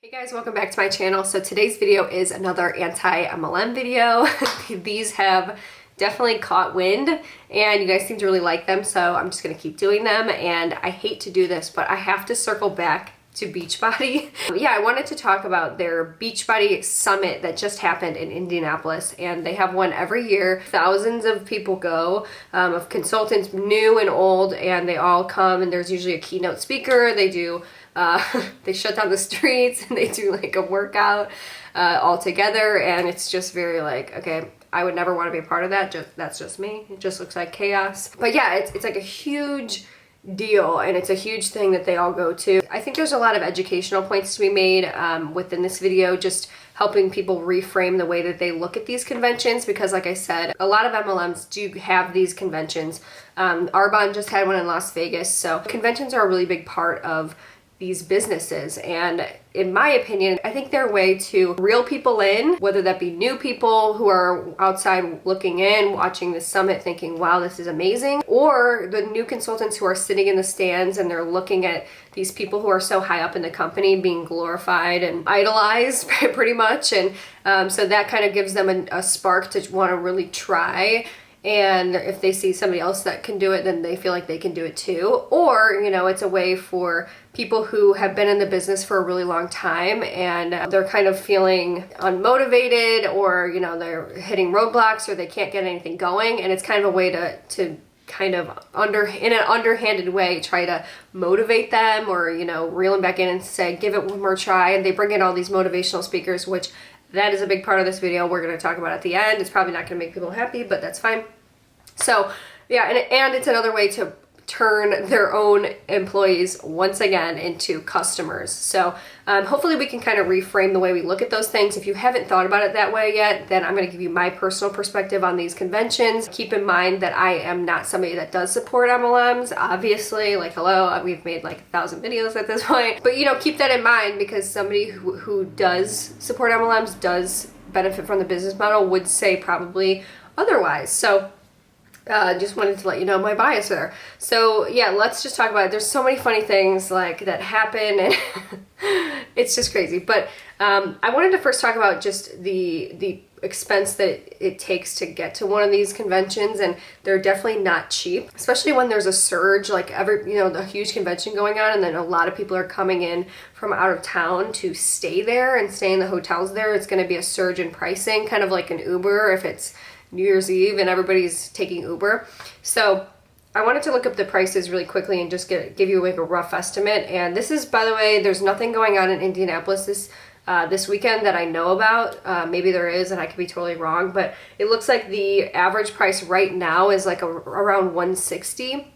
Hey guys, welcome back to my channel. So today's video is another anti-MLM video. These have definitely caught wind and you guys seem to really like them, so I'm just gonna keep doing them. And I hate to do this, but I have to circle back to Beachbody. Yeah, I wanted to talk about their Beachbody summit that just happened in Indianapolis, and they have one every year. Thousands of people go, of consultants, new and old, and they all come, and there's usually a keynote speaker. They do they shut down the streets and they do like a workout all together, and it's just very like, okay, I would never want to be a part of that. That's just me. It just looks like chaos. But yeah, it's like a huge deal, and it's a huge thing that they all go to. I think there's a lot of educational points to be made within this video, just helping people reframe the way that they look at these conventions, because like I said, a lot of MLMs do have these conventions. Arbonne just had one in Las Vegas, so conventions are a really big part of these businesses, and in my opinion, I think they're a way to reel people in, whether that be new people who are outside looking in, watching the summit thinking, wow, this is amazing, or the new consultants who are sitting in the stands and they're looking at these people who are so high up in the company being glorified and idolized pretty much, and so that kind of gives them a spark to want to really try. And if they see somebody else that can do it, then they feel like they can do it too. Or, you know, it's a way for people who have been in the business for a really long time and they're kind of feeling unmotivated, or, you know, they're hitting roadblocks or they can't get anything going. And it's kind of a way to kind of in an underhanded way try to motivate them, or, you know, reel them back in and say, give it one more try. And they bring in all these motivational speakers, which that is a big part of this video. We're going to talk about at the end. It's probably not going to make people happy, but that's fine. So yeah, and it's another way to turn their own employees once again into customers. So hopefully we can kind of reframe the way we look at those things. If you haven't thought about it that way yet, then I'm going to give you my personal perspective on these conventions. Keep in mind that I am not somebody that does support MLMs, obviously. Like, hello, we've made like 1,000 videos at this point. But, you know, keep that in mind, because somebody who does support MLMs, does benefit from the business model, would say probably otherwise. So just wanted to let you know my bias there. So yeah, let's just talk about it. There's so many funny things like that happen, and it's just crazy. But I wanted to first talk about just the expense that it takes to get to one of these conventions, and they're definitely not cheap, especially when there's a surge, like a huge convention going on, and then a lot of people are coming in from out of town to stay there and stay in the hotels there. It's going to be a surge in pricing, kind of like an Uber if it's New Year's Eve and everybody's taking Uber. So I wanted to look up the prices really quickly and just give you like a rough estimate. And this is, by the way, there's nothing going on in Indianapolis this weekend that I know about. Maybe there is, and I could be totally wrong, but it looks like the average price right now is like around $160.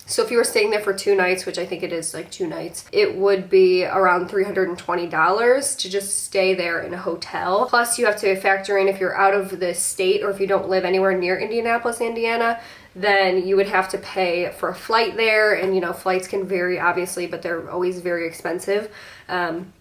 So if you were staying there for 2 nights, which I think it is like 2 nights, it would be around $320 to just stay there in a hotel. Plus you have to factor in if you're out of the state, or if you don't live anywhere near Indianapolis, Indiana, then you would have to pay for a flight there. And, you know, flights can vary obviously, but they're always very expensive. And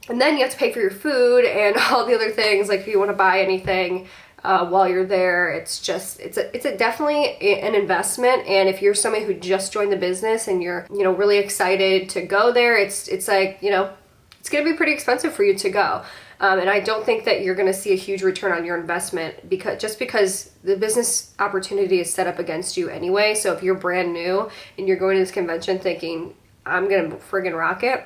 then you have to pay for your food and all the other things, like if you want to buy anything while you're there. It's definitely an investment. And if you're somebody who just joined the business and you're, you know, really excited to go there, it's like, you know, it's going to be pretty expensive for you to go. And I don't think that you're going to see a huge return on your investment, because the business opportunity is set up against you anyway. So if you're brand new and you're going to this convention thinking, I'm going to friggin' rock it,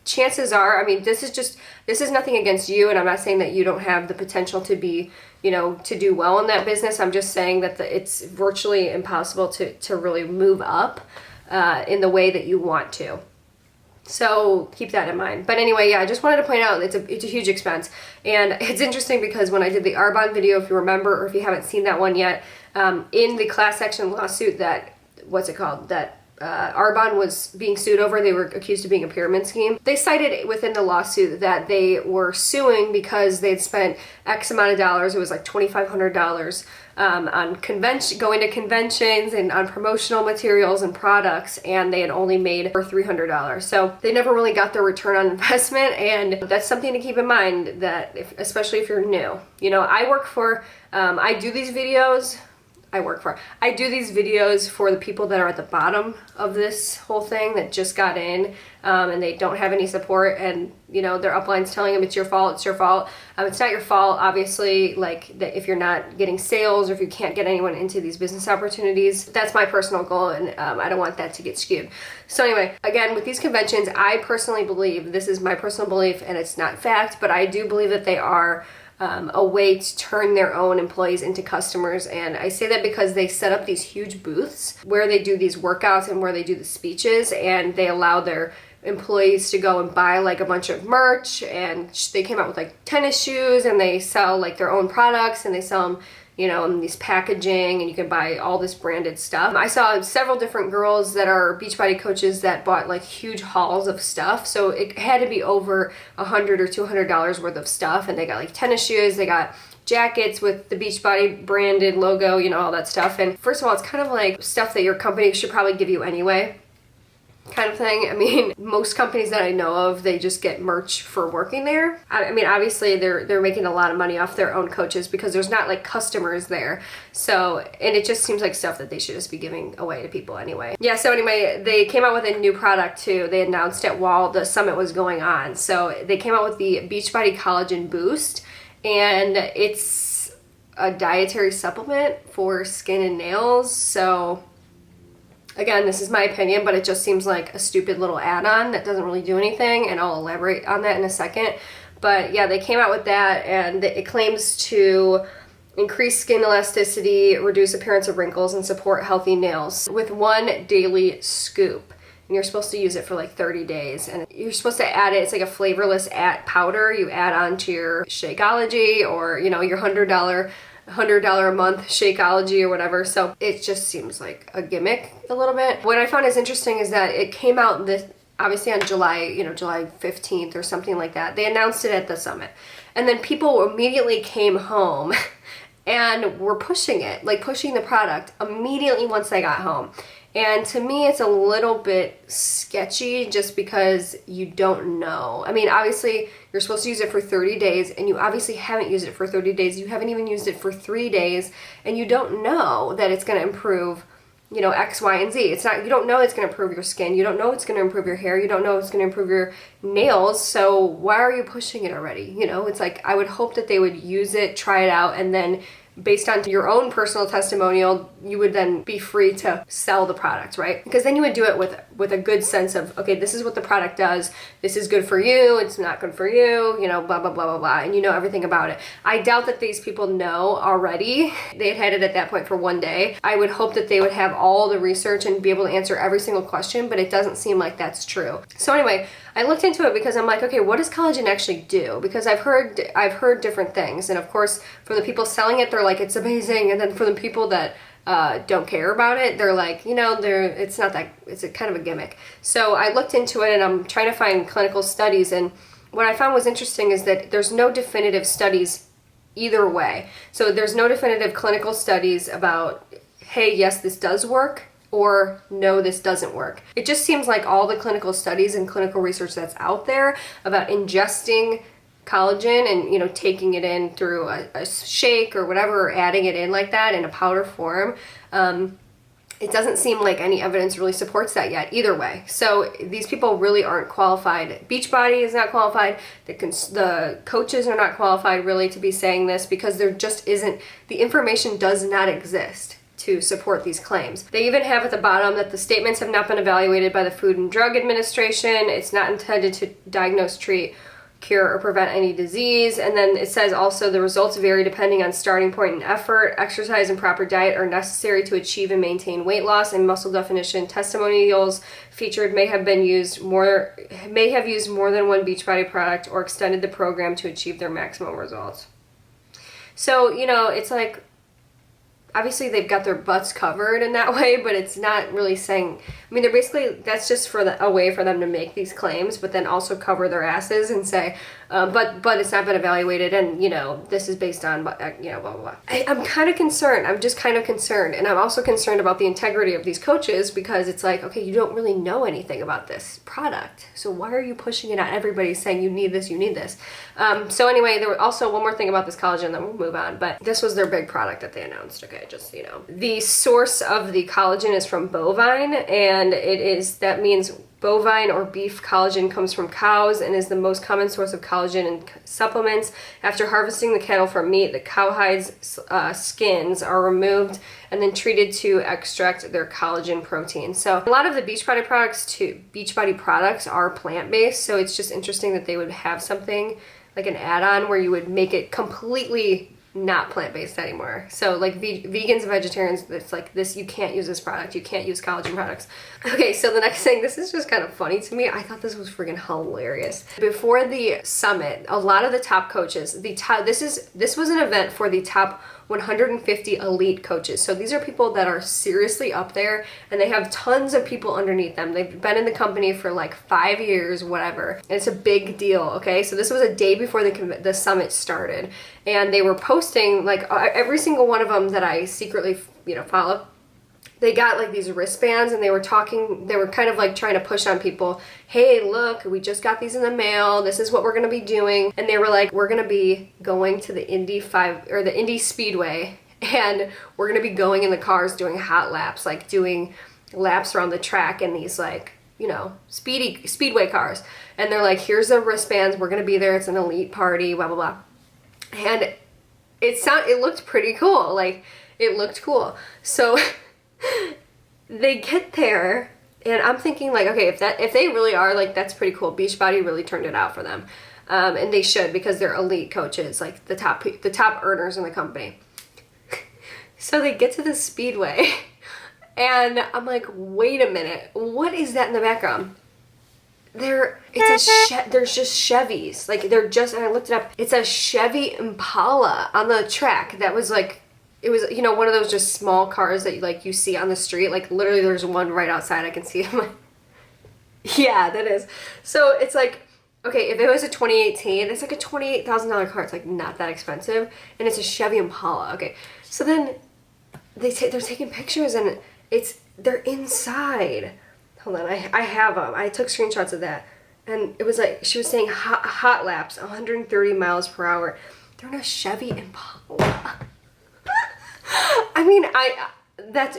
chances are, I mean, this is nothing against you, and I'm not saying that you don't have the potential to be, you know, to do well in that business. I'm just saying that it's virtually impossible to really move up in the way that you want to. So keep that in mind. But anyway, yeah, I just wanted to point out it's a huge expense. And it's interesting because when I did the Arbonne video, if you remember, or if you haven't seen that one yet, in the class action lawsuit that Arbonne was being sued over, they were accused of being a pyramid scheme. They cited within the lawsuit that they were suing because they'd spent X amount of dollars, it was like $2,500, on going to conventions and on promotional materials and products, and they had only made for $300. So they never really got their return on investment, and that's something to keep in mind, that especially if you're new. You know, I do these videos I work for. I do these videos for the people that are at the bottom of this whole thing that just got in and they don't have any support, and you know, their upline's telling them it's your fault, it's your fault. It's not your fault, obviously, like that if you're not getting sales or if you can't get anyone into these business opportunities. That's my personal goal, and I don't want that to get skewed. So anyway, again, with these conventions, I personally believe, this is my personal belief and it's not fact, but I do believe that they are a way to turn their own employees into customers. And I say that because they set up these huge booths where they do these workouts and where they do the speeches, and they allow their employees to go and buy like a bunch of merch, and they came out with like tennis shoes, and they sell like their own products, and they sell them, you know, in these packaging, and you can buy all this branded stuff. I saw several different girls that are Beachbody coaches that bought like huge hauls of stuff, so it had to be over $100 or $200 worth of stuff, and they got like tennis shoes, they got jackets with the Beachbody branded logo, you know, all that stuff. And first of all, it's kind of like stuff that your company should probably give you anyway, kind of thing. I mean, most companies that I know of, they just get merch for working there. I mean, obviously they're making a lot of money off their own coaches because there's not like customers there. So, and it just seems like stuff that they should just be giving away to people anyway. Yeah, so anyway, they came out with a new product too. They announced it while the summit was going on. So they came out with the Beachbody Collagen Boost, and it's a dietary supplement for skin and nails. So again, this is my opinion, but it just seems like a stupid little add-on that doesn't really do anything, and I'll elaborate on that in a second. But yeah, they came out with that, and it claims to increase skin elasticity, reduce appearance of wrinkles, and support healthy nails with one daily scoop. And you're supposed to use it for like 30 days, and you're supposed to add it. It's like a flavorless powder you add onto your Shakeology, or you know, your $100 a month Shakeology or whatever. So it just seems like a gimmick a little bit. What I found is interesting is that it came out this obviously on July 15th or something like that. They announced it at the summit, and then people immediately came home and were pushing it, like pushing the product immediately once they got home. And to me, it's a little bit sketchy just because you don't know. I mean, obviously, you're supposed to use it for 30 days, and you obviously haven't used it for 30 days. You haven't even used it for 3 days, and you don't know that it's going to improve, you know, X, Y, and Z. It's not, you don't know it's going to improve your skin. You don't know it's going to improve your hair. You don't know it's going to improve your nails. So why are you pushing it already? You know, it's like, I would hope that they would use it, try it out, and then based on your own personal testimonial, you would then be free to sell the product, right? Because then you would do it with a good sense of, okay, this is what the product does. This is good for you. It's not good for you, you know, blah, blah, blah, blah, blah. And you know everything about it. I doubt that these people know already. They had it at that point for one day. I would hope that they would have all the research and be able to answer every single question, but it doesn't seem like that's true. So anyway, I looked into it because I'm like, okay, what does collagen actually do? Because I've heard different things, and of course, from the people selling it, they're like, it's amazing, and then for the people that don't care about it, they're like, you know, it's not that, it's a kind of a gimmick. So I looked into it, and I'm trying to find clinical studies, and what I found was interesting is that there's no definitive studies either way. So there's no definitive clinical studies about, hey, yes, this does work, or no, this doesn't work. It just seems like all the clinical studies and clinical research that's out there about ingesting collagen and, you know, taking it in through a shake or whatever, or adding it in like that in a powder form, it doesn't seem like any evidence really supports that yet either way. So these people really aren't qualified. Beachbody is not qualified. The coaches are not qualified really to be saying this, because there just isn't, the information does not exist to support these claims. They even have at the bottom that the statements have not been evaluated by the Food and Drug Administration. It's not intended to diagnose, treat, cure, or prevent any disease. And then it says also the results vary depending on starting point and effort. Exercise and proper diet are necessary to achieve and maintain weight loss, and muscle definition testimonials featured may have used more than one Beachbody product or extended the program to achieve their maximum results. So, you know, it's like, obviously they've got their butts covered in that way, but it's not really saying, I mean, they're basically, that's just a way for them to make these claims, but then also cover their asses and say, but it's not been evaluated, and, you know, this is based on, you know, blah, blah, blah. I'm kind of concerned. I'm just kind of concerned. And I'm also concerned about the integrity of these coaches, because it's like, okay, you don't really know anything about this product. So why are you pushing it on everybody saying you need this, you need this? So anyway, there was also one more thing about this collagen, then we'll move on. But this was their big product that they announced, okay? FYI, just, you know. The source of the collagen is from bovine, and that means bovine or beef collagen comes from cows and is the most common source of collagen in supplements. After harvesting the cattle for meat, the cowhides skins are removed and then treated to extract their collagen protein. So a lot of the Beachbody products are plant-based, so it's just interesting that they would have something like an add-on where you would make it completely not plant-based anymore. So like vegans and vegetarians, it's like this, you can't use this product, you can't this collagen products. Okay, so the next thing, this is just kind of funny to me. I thought this was freaking hilarious. Before the summit, a lot of the top coaches, this was an event for the top 150 elite coaches. So these are people that are seriously up there, and they have tons of people underneath them. They've been in the company for like 5 years, whatever. And it's a big deal, okay? So this was a day before the summit started, and they were posting, like every single one of them that I secretly, you know, follow. They got like these wristbands, and they were kind of like trying to push on people, hey, look, we just got these in the mail, this is what we're gonna be doing. And they were like, we're gonna be going to the Indy Speedway, and we're gonna be going in the cars doing hot laps, like doing laps around the track in these, like, you know, speedway cars. And they're like, here's the wristbands, we're gonna be there, it's an elite party, blah blah blah. And it looked pretty cool, like it looked cool. So they get there, and I'm thinking like, okay, if they really are, like, that's pretty cool. Beachbody really turned it out for them, and they should, because they're elite coaches, like the top earners in the company. So they get to the speedway, and I'm like, wait a minute, what is that in the background? There's just Chevys, like and I looked it up. It's a Chevy Impala on the track that was like. It was, you know, one of those just small cars that you see on the street. Like, literally, there's one right outside. I can see it. I'm like, yeah, that is. So it's like, okay, if it was a 2018, it's like a $28,000 car. It's like not that expensive, and it's a Chevy Impala. Okay, so then they're taking pictures, and they're inside. Hold on, I have them. I took screenshots of that, and it was like she was saying hot laps, 130 miles per hour. They're in a Chevy Impala. I mean,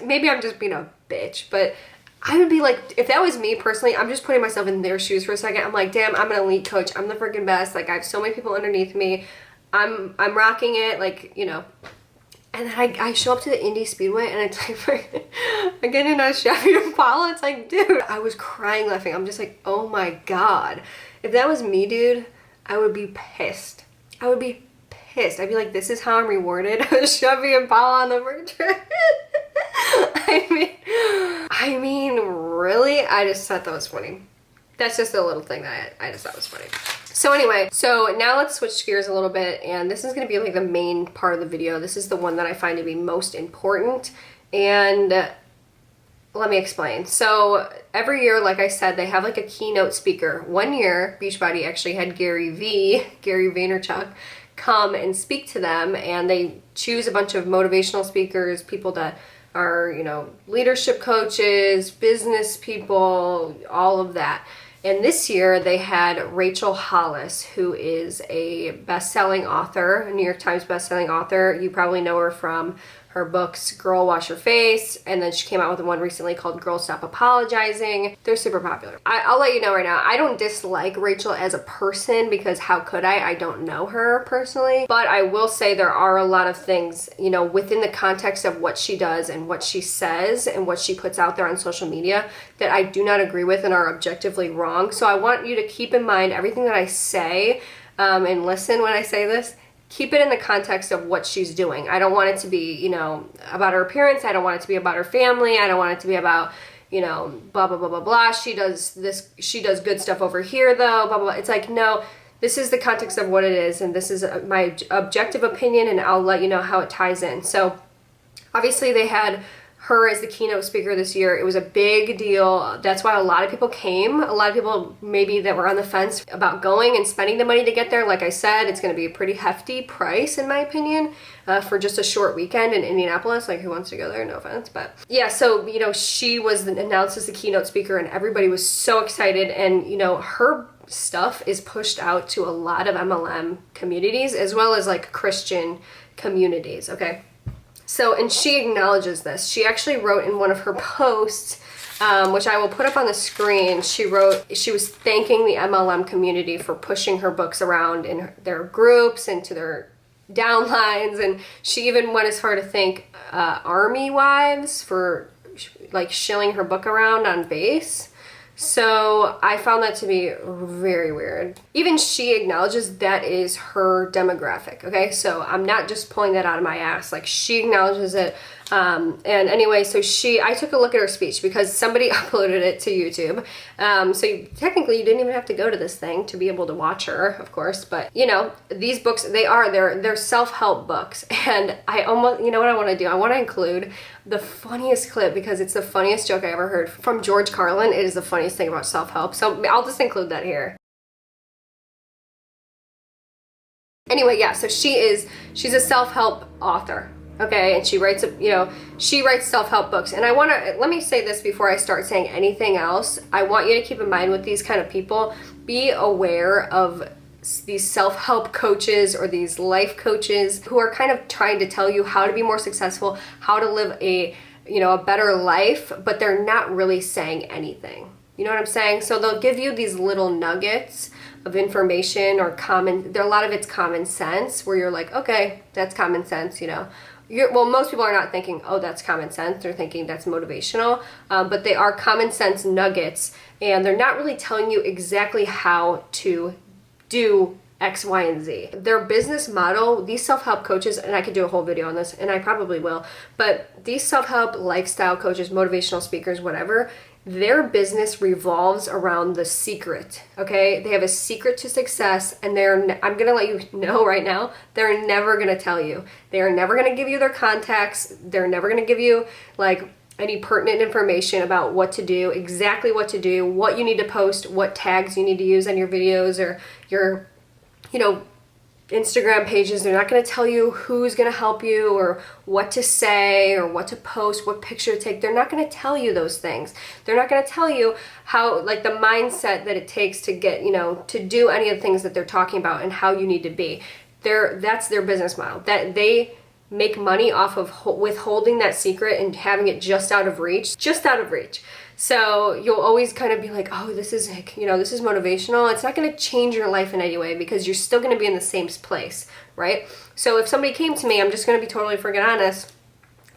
maybe I'm just being a bitch, but I would be like, if that was me personally, I'm just putting myself in their shoes for a second. I'm like, damn, I'm an elite coach. I'm the freaking best. Like, I have so many people underneath me. I'm rocking it, like, you know. And then I show up to the Indy Speedway, and it's like, I get in a Chevy Impala. It's like, dude, I was crying laughing. I'm just like, oh my God. If that was me, dude, I would be pissed. I would be pissed. I'd be like, this is how I'm rewarded. A Chevy Impala on the first track. I mean, really? I just thought that was funny. That's just a little thing that I just thought was funny. So anyway, so now let's switch gears a little bit, and this is going to be like the main part of the video. This is the one that I find to be most important, and let me explain. So every year, like I said, they have like a keynote speaker. One year, Beachbody actually had Gary Vaynerchuk, come and speak to them, and they choose a bunch of motivational speakers, people that are, you know, leadership coaches, business people, all of that. And this year they had Rachel Hollis, who is a best-selling author, a New York Times best-selling author. You probably know her from her books, Girl Wash Your Face, and then she came out with one recently called Girl Stop Apologizing. They're super popular. I'll let you know right now, I don't dislike Rachel as a person, because how could I? I don't know her personally. But I will say there are a lot of things, you know, within the context of what she does and what she says and what she puts out there on social media that I do not agree with and are objectively wrong. So I want you to keep in mind everything that I say, and listen when I say this. Keep it in the context of what she's doing. I don't want it to be, you know, about her appearance. I don't want it to be about her family. I don't want it to be about, you know, blah, blah, blah, blah, blah. She does good stuff over here, though, blah, blah, blah. It's like, no, this is the context of what it is, and this is my objective opinion, and I'll let you know how it ties in. So, obviously, they had her as the keynote speaker this year. It was a big deal. That's why a lot of people came. A lot of people maybe that were on the fence about going and spending the money to get there. Like I said, it's going to be a pretty hefty price, in my opinion, for just a short weekend in Indianapolis. Like, who wants to go there? No offense. But yeah, so, you know, she was announced as the keynote speaker, and everybody was so excited. And, you know, her stuff is pushed out to a lot of MLM communities, as well as like Christian communities, okay? So, and she acknowledges this. She actually wrote in one of her posts, which I will put up on the screen, she wrote, she was thanking the MLM community for pushing her books around in their groups and to their downlines, and she even went as far to thank army wives for like shilling her book around on base. So I found that to be very weird. Even she acknowledges that is her demographic, okay? So I'm not just pulling that out of my ass. Like, she acknowledges it. And anyway, so I took a look at her speech because somebody uploaded it to YouTube. So technically you didn't even have to go to this thing to be able to watch her, of course. But, you know, these books, they're self-help books. And I almost, you know what I want to do? I want to include the funniest clip because it's the funniest joke I ever heard from George Carlin. It is the funniest thing about self-help. So I'll just include that here. Anyway, yeah, so she's a self-help author. Okay, and she writes, she writes self-help books. And let me say this before I start saying anything else. I want you to keep in mind with these kind of people, be aware of these self-help coaches or these life coaches who are kind of trying to tell you how to be more successful, how to live a better life, but they're not really saying anything. You know what I'm saying? So they'll give you these little nuggets of information or a lot of it's common sense where you're like, okay, that's common sense, well, most people are not thinking, oh, that's common sense. They're thinking that's motivational, but they are common sense nuggets, and they're not really telling you exactly how to do X, Y, and Z. Their business model, these self-help coaches, and I could do a whole video on this, and I probably will, but these self-help lifestyle coaches, motivational speakers, whatever, their business revolves around the secret, okay? They have a secret to success, and I'm gonna let you know right now, they're never gonna tell you. They are never gonna give you their contacts. They're never gonna give you like any pertinent information about what to do, exactly what to do, what you need to post, what tags you need to use on your videos or your, Instagram pages. They're not going to tell you who's going to help you or what to say or what to post, what picture to take. They're not going to tell you those things. They're not going to tell you how, like, the mindset that it takes to get, to do any of the things that they're talking about and how you need to be. That's their business model. That they make money off of withholding that secret and having it just out of reach. So you'll always kind of be like, oh, this is like, this is motivational. It's not going to change your life in any way because you're still going to be in the same place, right? So if somebody came to me, I'm just going to be totally freaking honest.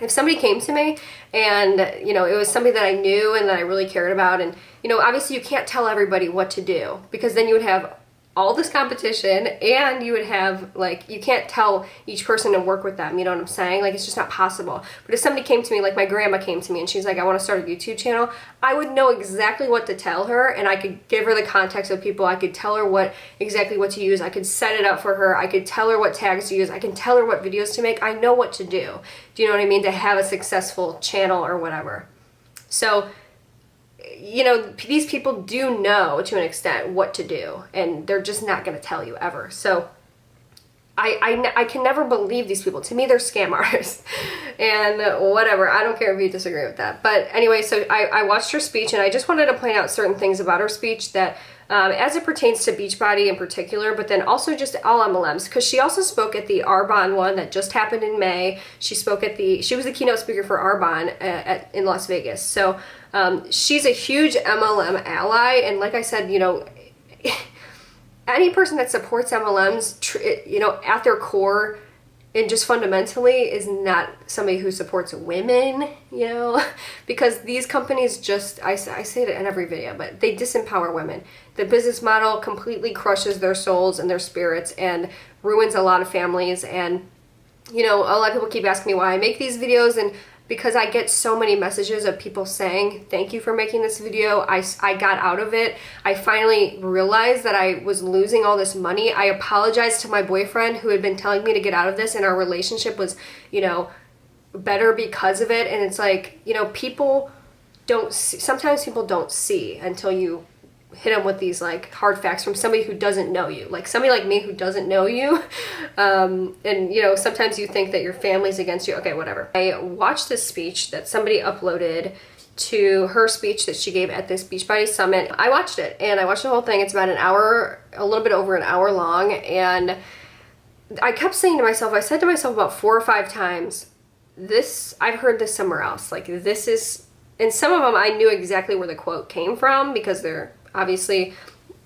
If somebody came to me and, it was somebody that I knew and that I really cared about, and, obviously you can't tell everybody what to do because then you would have all this competition and you would have, like, you can't tell each person to work with them, you know what I'm saying? Like, it's just not possible. But if somebody came to me, like my grandma came to me and she's like, I want to start a YouTube channel, I would know exactly what to tell her, and I could give her the contacts of people. I could tell her exactly what to use. I could set it up for her. I could tell her what tags to use. I can tell her what videos to make. I know what to do. Do you know what I mean? To have a successful channel or whatever. So, these people do know to an extent what to do, and they're just not going to tell you ever. So I can never believe these people. To me, they're scam artists and whatever. I don't care if you disagree with that. But anyway, so I watched her speech, and I just wanted to point out certain things about her speech that as it pertains to Beachbody in particular, but then also just all MLMs, because she also spoke at the Arbonne one that just happened in May. She was the keynote speaker for Arbonne in Las Vegas. So she's a huge MLM ally, and like I said, any person that supports MLMs, at their core and just fundamentally is not somebody who supports women, because these companies just, I say it in every video, but they disempower women. The business model completely crushes their souls and their spirits and ruins a lot of families. And, a lot of people keep asking me why I make these videos, and because I get so many messages of people saying, thank you for making this video. I got out of it. I finally realized that I was losing all this money. I apologized to my boyfriend who had been telling me to get out of this, and our relationship was, better because of it. And it's like, people don't see, sometimes people don't see until you hit them with these like hard facts from somebody who doesn't know you, like somebody like me who doesn't know you. And sometimes you think that your family's against you. Okay, whatever. I watched this speech that somebody uploaded to her speech that she gave at this Beachbody Summit. I watched it, and I watched the whole thing. It's about an hour, a little bit over an hour long, and I kept saying to myself, I said to myself about 4 or 5 times, this, I've heard this somewhere else. Like this is, and some of them I knew exactly where the quote came from because they're obviously,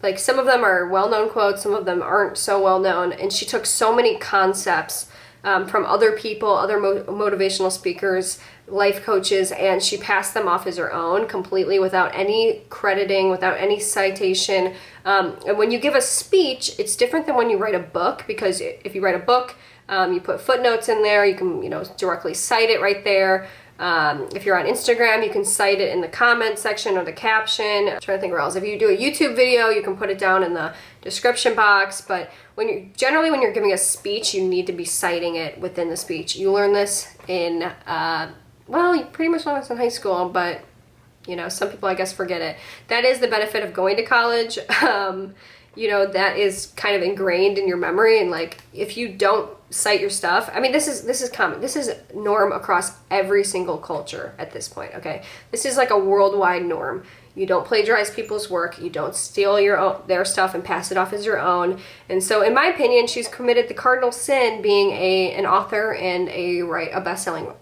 like some of them are well-known quotes, some of them aren't so well-known. And she took so many concepts from other people, other motivational speakers, life coaches, and she passed them off as her own completely without any crediting, without any citation. And when you give a speech, it's different than when you write a book, because if you write a book, you put footnotes in there, you can, directly cite it right there. If you're on Instagram, you can cite it in the comment section or the caption. I'm trying to think where else. If you do a YouTube video, you can put it down in the description box. But generally when you're giving a speech, you need to be citing it within the speech. You learn this in, well, you pretty much learn this in high school, but some people I guess forget it. That is the benefit of going to college. That is kind of ingrained in your memory, and like if you don't cite your stuff, I mean this is common. This is norm across every single culture at this point, okay? This is like a worldwide norm. You don't plagiarize people's work, you don't steal their stuff and pass it off as your own. And so in my opinion, she's committed the cardinal sin being an author and a best-selling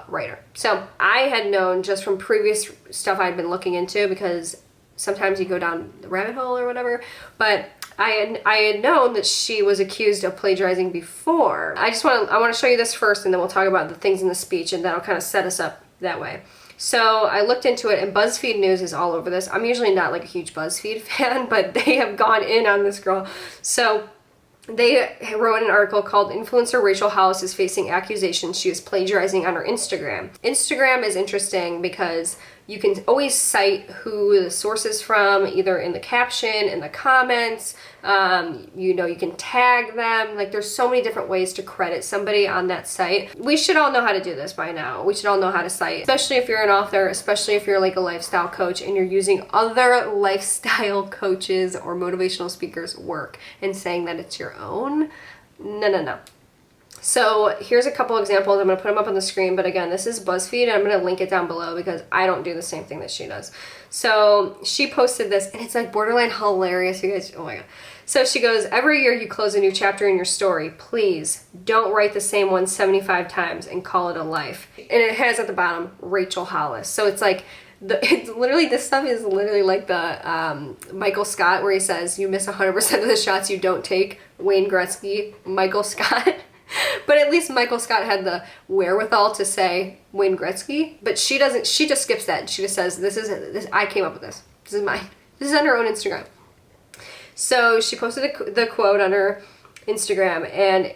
writer. So I had known just from previous stuff I'd been looking into, because sometimes you go down the rabbit hole or whatever, but I had known that she was accused of plagiarizing before. I want to show you this first, and then we'll talk about the things in the speech, and that'll kind of set us up that way. So I looked into it, and BuzzFeed News is all over this. I'm usually not like a huge BuzzFeed fan, but they have gone in on this girl. So they wrote an article called "Influencer Rachel Hollis is Facing Accusations She is Plagiarizing on Her Instagram." Instagram is interesting because you can always cite who the source is from, either in the caption, in the comments, you can tag them. Like there's so many different ways to credit somebody on that site. We should all know how to do this by now. We should all know how to cite, especially if you're an author, especially if you're like a lifestyle coach and you're using other lifestyle coaches or motivational speakers' work and saying that it's your own. No. So here's a couple examples. I'm going to put them up on the screen, but again, this is BuzzFeed, and I'm going to link it down below because I don't do the same thing that she does. So she posted this, and it's like borderline hilarious, you guys. Oh my god. So she goes, "Every year you close a new chapter in your story. Please don't write the same one 75 times and call it a life." And it has at the bottom, Rachel Hollis. So it's like, this stuff is literally like the Michael Scott, where he says, "You miss 100% of the shots you don't take." Wayne Gretzky, Michael Scott. But at least Michael Scott had the wherewithal to say Wayne Gretzky, but she doesn't. She just skips that. She just says, "This I came up with this. This is mine." This is on her own Instagram. So she posted the quote on her Instagram, and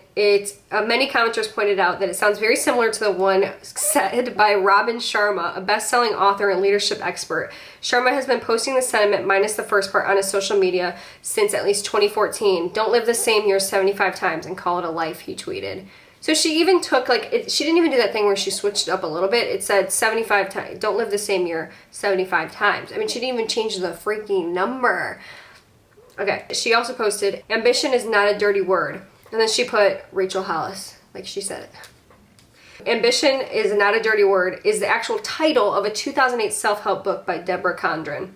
many commenters pointed out that it sounds very similar to the one said by Robin Sharma, a best-selling author and leadership expert. Sharma has been posting the sentiment minus the first part on his social media since at least 2014. "Don't live the same year 75 times and call it a life," he tweeted. So she even took she didn't even do that thing where she switched it up a little bit. It said 75 times. Don't live the same year 75 times. I mean, she didn't even change the freaking number. Okay, she also posted, "Ambition is not a dirty word." And then she put Rachel Hollis, like she said it. "Ambition is not a dirty word" is the actual title of a 2008 self-help book by Deborah Condren.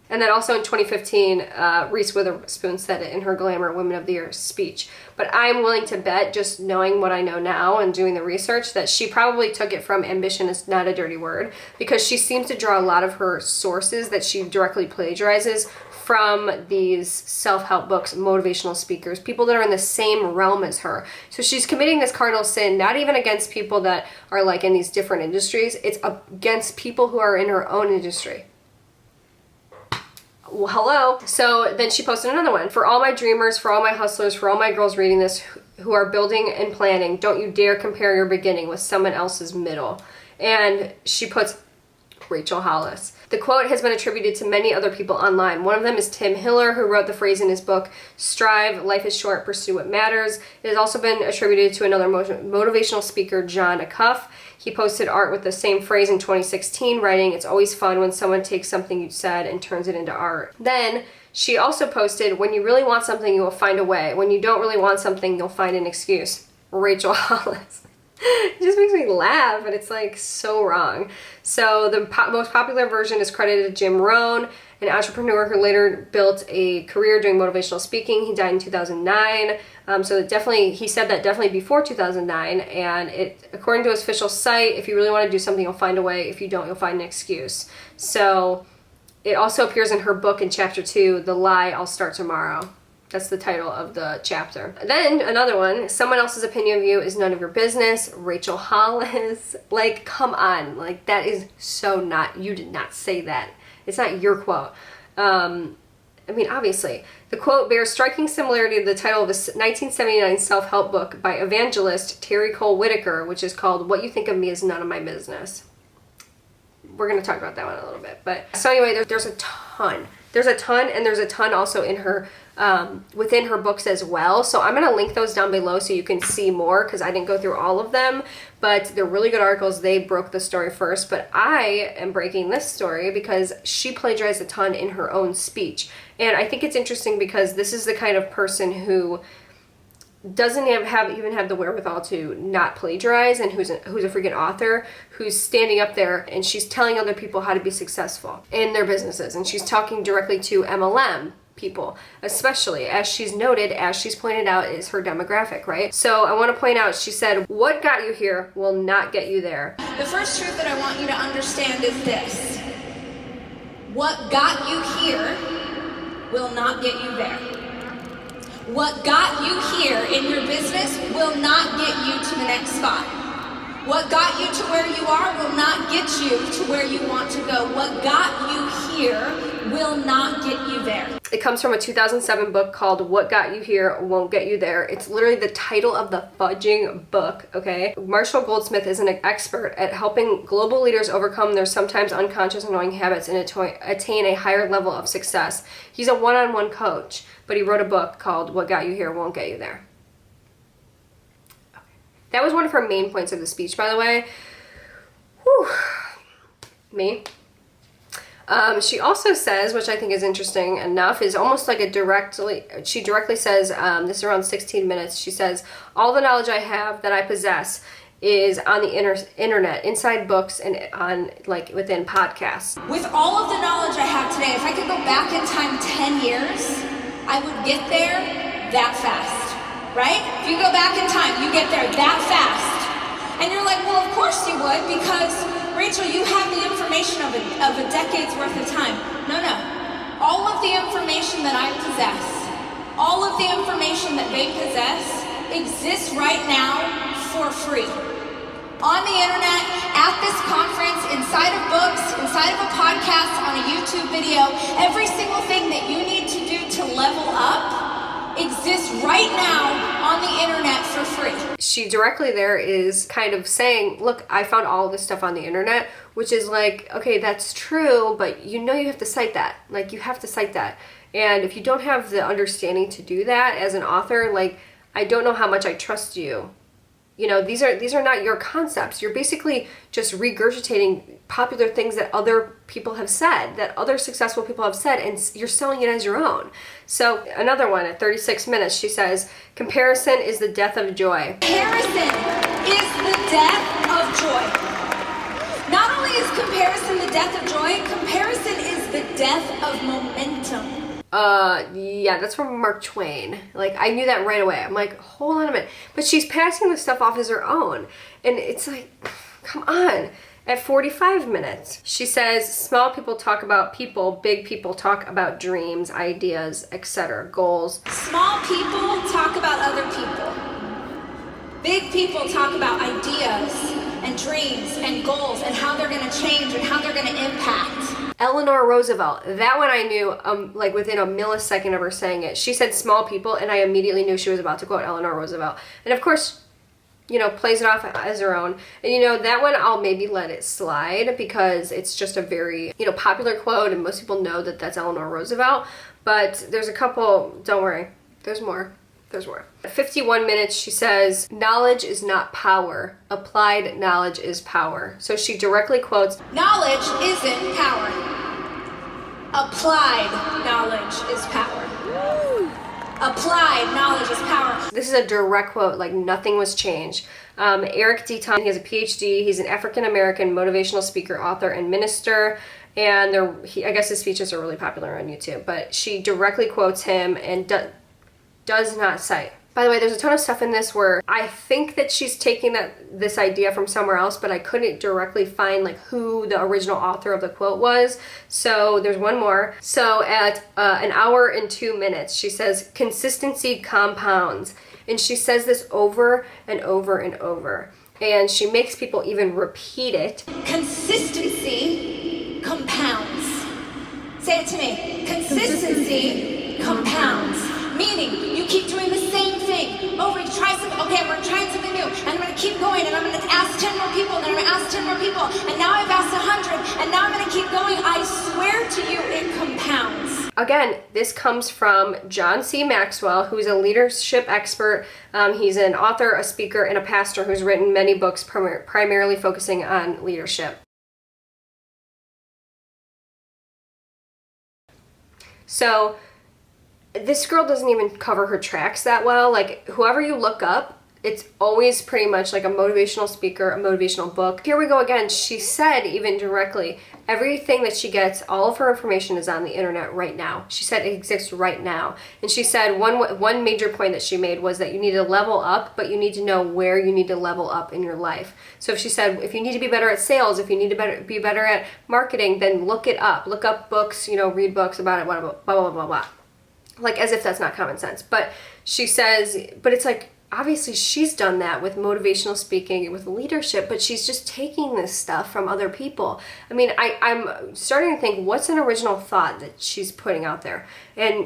And then also in 2015, Reese Witherspoon said it in her Glamour Women of the Year speech. But I'm willing to bet, just knowing what I know now and doing the research, that she probably took it from "Ambition is not a dirty word," because she seems to draw a lot of her sources that she directly plagiarizes from these self-help books, motivational speakers, people that are in the same realm as her. So she's committing this cardinal sin, not even against people that are like in these different industries. It's against people who are in her own industry. Well, hello. So then she posted another one. "For all my dreamers, for all my hustlers, for all my girls reading this who are building and planning, don't you dare compare your beginning with someone else's middle." And she puts Rachel Hollis. The quote has been attributed to many other people online. One of them is Tim Hiller, who wrote the phrase in his book, "Strive, life is short, pursue what matters." It has also been attributed to another motivational speaker, John Acuff. He posted art with the same phrase in 2016, writing, "It's always fun when someone takes something you said and turns it into art." Then she also posted, "When you really want something, you will find a way. When you don't really want something, you'll find an excuse." Rachel Hollis. It just makes me laugh, but it's like so wrong. So the most popular version is credited to Jim Rohn, an entrepreneur who later built a career doing motivational speaking. He died in 2009. So he said that definitely before 2009. And according to his official site, if you really want to do something, you'll find a way. If you don't, you'll find an excuse. So it also appears in her book in chapter 2, The Lie, I'll Start Tomorrow. That's the title of the chapter. Then another one, someone else's opinion of you is none of your business. Rachel Hollis. Like, come on. Like, that is so not, you did not say that. It's not your quote. I mean, obviously. The quote bears striking similarity to the title of a 1979 self-help book by evangelist Terry Cole Whitaker, which is called What You Think of Me Is None of My Business. We're going to talk about that one a little bit. But so anyway, there's a ton. There's a ton, and there's a ton also in her, within her books as well. So I'm going to link those down below so you can see more, because I didn't go through all of them, but they're really good articles. They broke the story first, but I am breaking this story because she plagiarized a ton in her own speech. And I think it's interesting because this is the kind of person who doesn't even have the wherewithal to not plagiarize, and who's a freaking author, who's standing up there and she's telling other people how to be successful in their businesses, and she's talking directly to MLM people, especially, as she's noted, as she's pointed out, is her demographic, right? So I want to point out, she said, what got you here will not get you there. The first truth that I want you to understand is this: what got you here will not get you there. What got you here in your business will not get you to the next spot. What got you to where you are will not get you to where you want to go. What got you here will not get you there. It comes from a 2007 book called What Got You Here Won't Get You There. It's literally the title of the fudging book, okay? Marshall Goldsmith is an expert at helping global leaders overcome their sometimes unconscious annoying habits and attain a higher level of success. He's a one-on-one coach, but he wrote a book called What Got You Here Won't Get You There. Okay. That was one of her main points of the speech, by the way. Whew. Me. She also says, which I think is interesting enough, is almost like she directly says, this is around 16 minutes, she says, all the knowledge I have that I possess is on the internet, inside books, and on, like, within podcasts. With all of the knowledge I have today, if I could go back in time 10 years, I would get there that fast, right? If you go back in time, you get there that fast. And you're like, well, of course you would, because Rachel, you have the information of a decade's worth of time. No. All of the information that I possess, all of the information that they possess, exists right now for free. On the internet, at this conference, inside of books, inside of a podcast, on a YouTube video, every single thing that you need to do to level up exists right now on the internet for free. She directly there is kind of saying, look, I found all of this stuff on the internet, which is like, okay, that's true, but you know you have to cite that. Like, you have to cite that. And if you don't have the understanding to do that as an author, like, I don't know how much I trust you. You know, these are not your concepts. You're basically just regurgitating popular things that other people have said, that other successful people have said, and you're selling it as your own. So another one at 36 minutes, she says, comparison is the death of joy. Comparison is the death of joy. Not only is comparison the death of joy, comparison is the death of momentum. Yeah, that's from Mark Twain. Like, I knew that right away. I'm like, hold on a minute. But she's passing this stuff off as her own. And it's like, come on. At 45 minutes, she says, small people talk about people, big people talk about dreams, ideas, etc., goals. Small people talk about other people. Big people talk about ideas and dreams and goals and how they're going to change and how they're going to impact. Eleanor Roosevelt, that one I knew like within a millisecond of her saying it. She said small people, and I immediately knew she was about to quote Eleanor Roosevelt. And of course, you know, plays it off as her own. And you know, that one I'll maybe let it slide because it's just a very, you know, popular quote and most people know that that's Eleanor Roosevelt. But there's a couple, don't worry, there's more. There's more. At 51 minutes, she says, knowledge is not power. Applied knowledge is power. So she directly quotes, knowledge isn't power. Applied knowledge is power. Woo. Applied knowledge is power. This is a direct quote, like nothing was changed. Eric D. Thomas, he has a PhD. He's an African-American motivational speaker, author, and minister. and I guess his speeches are really popular on YouTube, but she directly quotes him and does not cite. By the way, there's a ton of stuff in this where I think that she's taking this idea from somewhere else, but I couldn't directly find like who the original author of the quote was. So there's one more. So at 1 hour and 2 minutes, she says, "Consistency compounds." And she says this over and over and over. And she makes people even repeat it. Consistency compounds. Say it to me. Consistency compounds. Meaning, you keep doing the same thing over. You try something. Okay, I'm going to try something new. And I'm going to keep going. And I'm going to ask 10 more people. And I'm going to ask 10 more people. And now I've asked 100. And now I'm going to keep going. I swear to you, it compounds. Again, this comes from John C. Maxwell, who's a leadership expert. He's an author, a speaker, and a pastor who's written many books primarily focusing on leadership. So this girl doesn't even cover her tracks that well. Like, whoever you look up, it's always pretty much like a motivational speaker, a motivational book. Here we go again. She said even directly, everything that she gets, all of her information is on the internet right now. She said it exists right now. And she said one major point that she made was that you need to level up, but you need to know where you need to level up in your life. So if she said, if you need to be better at sales, if you need to be better at marketing, then look it up. Look up books, read books about it, blah, blah, blah, blah, blah, blah. Like, as if that's not common sense. But she says, but it's like, obviously she's done that with motivational speaking and with leadership, but she's just taking this stuff from other people. I mean, I'm starting to think, what's an original thought that she's putting out there? And,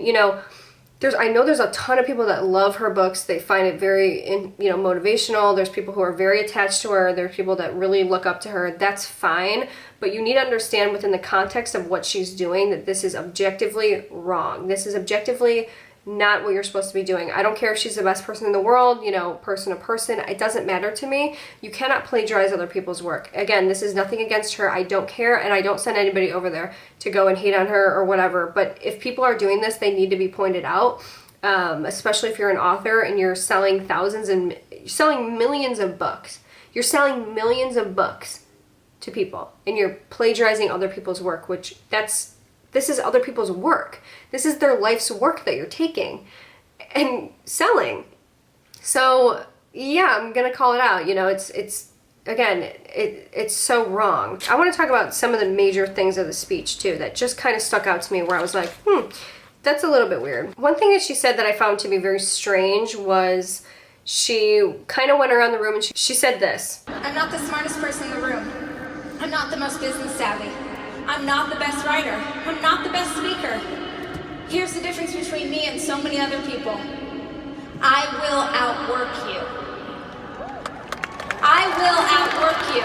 I know there's a ton of people that love her books. They find it very, motivational. There's people who are very attached to her. There's people that really look up to her. That's fine. But you need to understand within the context of what she's doing that this is objectively wrong. This is objectively not what you're supposed to be doing. I don't care if she's the best person in the world, person to person. It doesn't matter to me. You cannot plagiarize other people's work. Again, this is nothing against her. I don't care, and I don't send anybody over there to go and hate on her or whatever. But if people are doing this, they need to be pointed out, especially if you're an author and you're selling you're selling millions of books. You're selling millions of books to people, and you're plagiarizing other people's work, this is other people's work. This is their life's work that you're taking and selling. So yeah, I'm gonna call it out. It's so wrong. I want to talk about some of the major things of the speech too that just kind of stuck out to me, where I was like, that's a little bit weird. One thing that she said that I found to be very strange was she kind of went around the room and she said this. I'm not the smartest person in the room. I'm not the most business savvy. I'm not the best writer. I'm not the best speaker. Here's the difference between me and so many other people. I will outwork you. I will outwork you.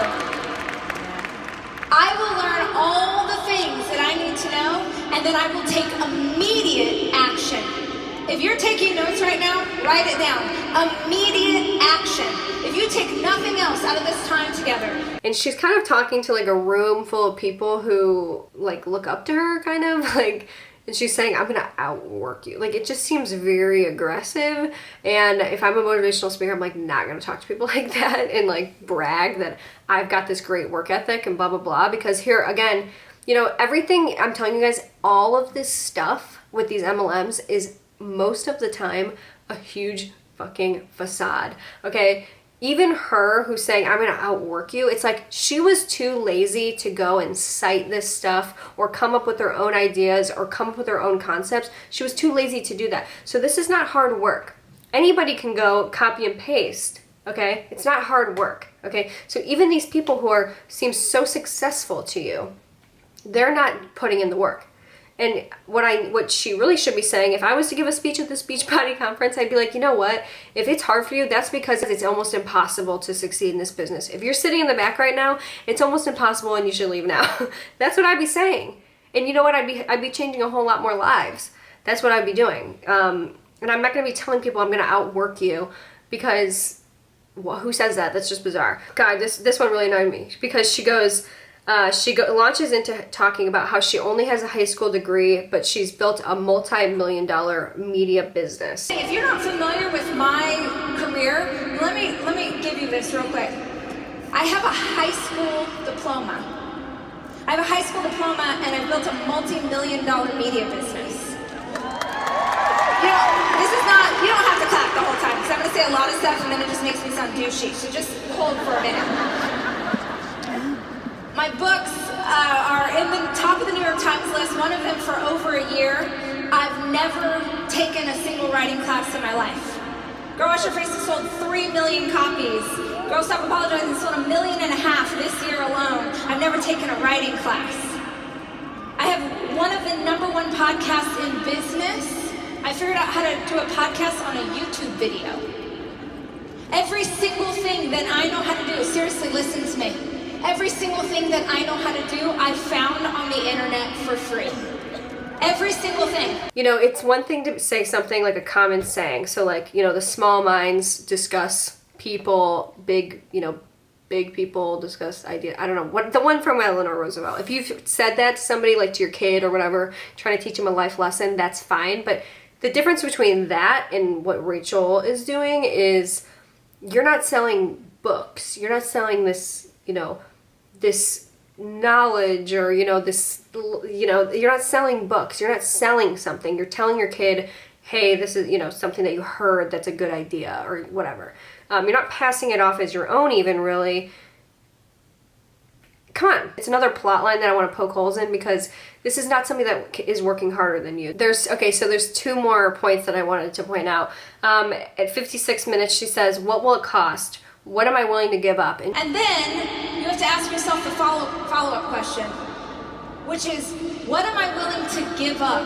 I will learn all the things that I need to know, and then I will take immediate action. If you're taking notes right now, write it down. Immediate action. If you take nothing else out of this time together. And she's kind of talking to like a room full of people who like look up to her, kind of like, and she's saying, I'm gonna outwork you. Like, it just seems very aggressive. And if I'm a motivational speaker, I'm like not gonna talk to people like that and like brag that I've got this great work ethic and blah, blah, blah. Because here again, everything I'm telling you guys, all of this stuff with these MLMs is most of the time a huge fucking facade. Okay, even her who's saying I'm gonna outwork you, it's like she was too lazy to go and cite this stuff or come up with her own ideas or come up with her own concepts. She was too lazy to do that. So this is not hard work. Anybody can go copy and paste. Okay, it's not hard work. Okay, so even these people who seem so successful to you, they're not putting in the work. And what she really should be saying, if I was to give a speech at this Beachbody conference, I'd be like, you know what? If it's hard for you, that's because it's almost impossible to succeed in this business. If you're sitting in the back right now, it's almost impossible and you should leave now. That's what I'd be saying. And you know what? I'd be changing a whole lot more lives. That's what I'd be doing. And I'm not going to be telling people I'm going to outwork you because, well, who says that? That's just bizarre. God, this one really annoyed me because she goes... launches into talking about how she only has a high school degree, but she's built a multi-million-dollar media business. If you're not familiar with my career, let me give you this real quick. I have a high school diploma. I I have a high school diploma and I've built a multi-million-dollar media business. You know, this is not, you don't have to clap the whole time because I'm going to say a lot of stuff and then it just makes me sound douchey, so just hold for a minute. My books are in the top of the New York Times list, one of them for over a year. I've never taken a single writing class in my life. Girl Wash Your Face has sold 3 million copies. Girl Stop Apologizing sold 1.5 million this year alone. I've never taken a writing class. I have one of the #1 podcasts in business. I figured out how to do a podcast on a YouTube video. Every single thing that I know how to do, seriously, listen to me. Every single thing that I know how to do, I found on the internet for free. Every single thing. You know, it's one thing to say something like a common saying. So like, you know, the small minds discuss people, big people discuss ideas. I don't know, what the one from Eleanor Roosevelt. If you've said that to somebody, like to your kid or whatever, trying to teach them a life lesson, that's fine. But the difference between that and what Rachel is doing is you're not selling books. You're not selling this, you know, this knowledge or, you know, this, you know, you're not selling books. You're not selling something. You're telling your kid, hey, this is, you know, something that you heard that's a good idea or whatever. You're not passing it off as your own even, really. Come on. It's another plot line that I want to poke holes in because this is not somebody that is working harder than you. There's 2 more points that I wanted to point out. At 56 minutes, she says, what will it cost? What am I willing to give up? And then you have to ask yourself the follow-up question, which is, what am I willing to give up?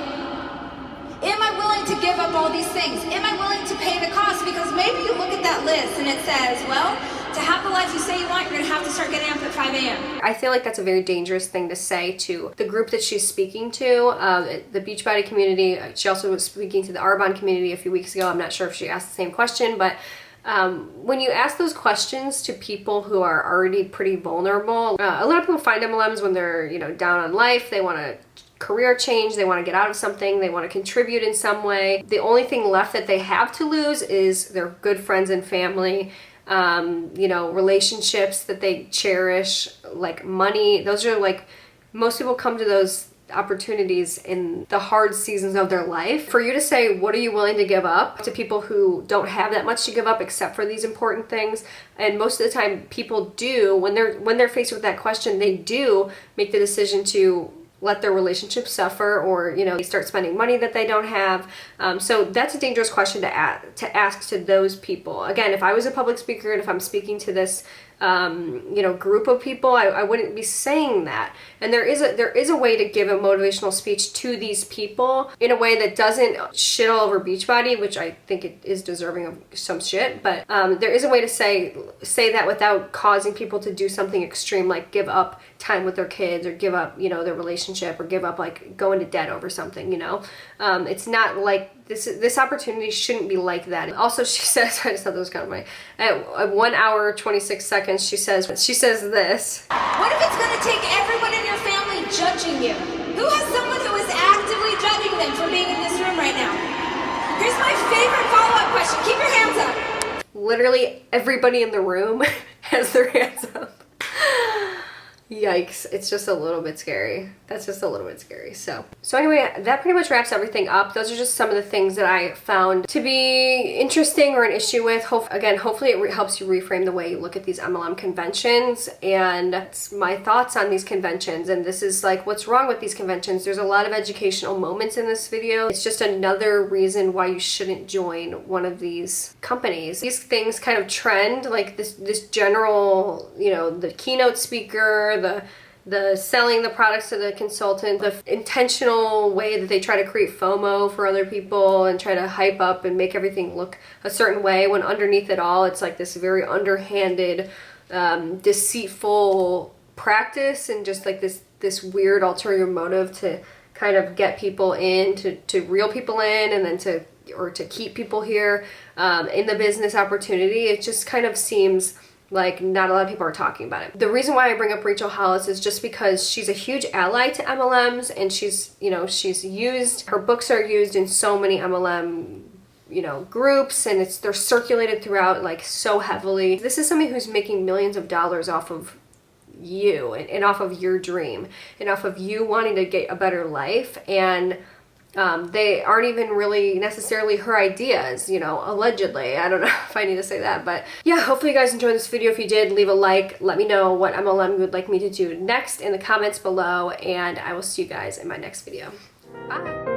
Am I willing to give up all these things? Am I willing to pay the cost? Because maybe you look at that list and it says, well, to have the life you say you want, you're going to have to start getting up at 5 a.m. I feel like that's a very dangerous thing to say to the group that she's speaking to, the Beachbody community. She also was speaking to the Arbonne community a few weeks ago. I'm not sure if she asked the same question, but when you ask those questions to people who are already pretty vulnerable, a lot of people find MLMs when they're, you know, down on life. They want to career change, they want to get out of something, they want to contribute in some way. The only thing left that they have to lose is their good friends and family, you know, relationships that they cherish, like money. Those are like, most people come to those opportunities in the hard seasons of their life. For you to say, what are you willing to give up, to people who don't have that much to give up except for these important things, and most of the time people do, when they're faced with that question, they do make the decision to let their relationship suffer, or, you know, they start spending money that they don't have. So that's a dangerous question to ask to those people. Again, if I was a public speaker and if I'm speaking to this you know, group of people, I wouldn't be saying that. And there is a way to give a motivational speech to these people in a way that doesn't shit all over Beachbody, which I think it is deserving of some shit, but there is a way to say that without causing people to do something extreme, like give up time with their kids, or give up, you know, their relationship, or give up like going to debt over something, you know. It's not like this opportunity shouldn't be like that. Also, she says, I just thought that was kind of funny. At 1 hour 26 seconds, she says this. What if it's going to take everyone in your family judging you? Who has someone who is actively judging them for being in this room right now? Here's my favorite follow-up question. Keep your hands up. Literally everybody in the room has their hands up. Yikes, it's just a little bit scary. That's just a little bit scary. So anyway, that pretty much wraps everything up. Those are just some of the things that I found to be interesting or an issue with. Hopefully it helps you reframe the way you look at these MLM conventions, and that's my thoughts on these conventions. And this is like, what's wrong with these conventions? There's a lot of educational moments in this video. It's just another reason why you shouldn't join one of these companies. These things kind of trend, like this general, you know, the keynote speaker, the selling the products to the consultant, the intentional way that they try to create FOMO for other people and try to hype up and make everything look a certain way, when underneath it all it's like this very underhanded, deceitful practice, and just like this weird ulterior motive to kind of get people in, to reel people in, and then to keep people here in the business opportunity. It just kind of seems like not a lot of people are talking about it. The reason why I bring up Rachel Hollis is just because she's a huge ally to MLMs, and she's used, her books are used in so many MLM, you know, groups, and they're circulated throughout like so heavily. This is somebody who's making millions of dollars off of you and off of your dream and off of you wanting to get a better life. And they aren't even really necessarily her ideas, you know, allegedly. I don't know if I need to say that, but yeah, hopefully you guys enjoyed this video. If you did, leave a like. Let me know what MLM you would like me to do next in the comments below, and I will see you guys in my next video. Bye.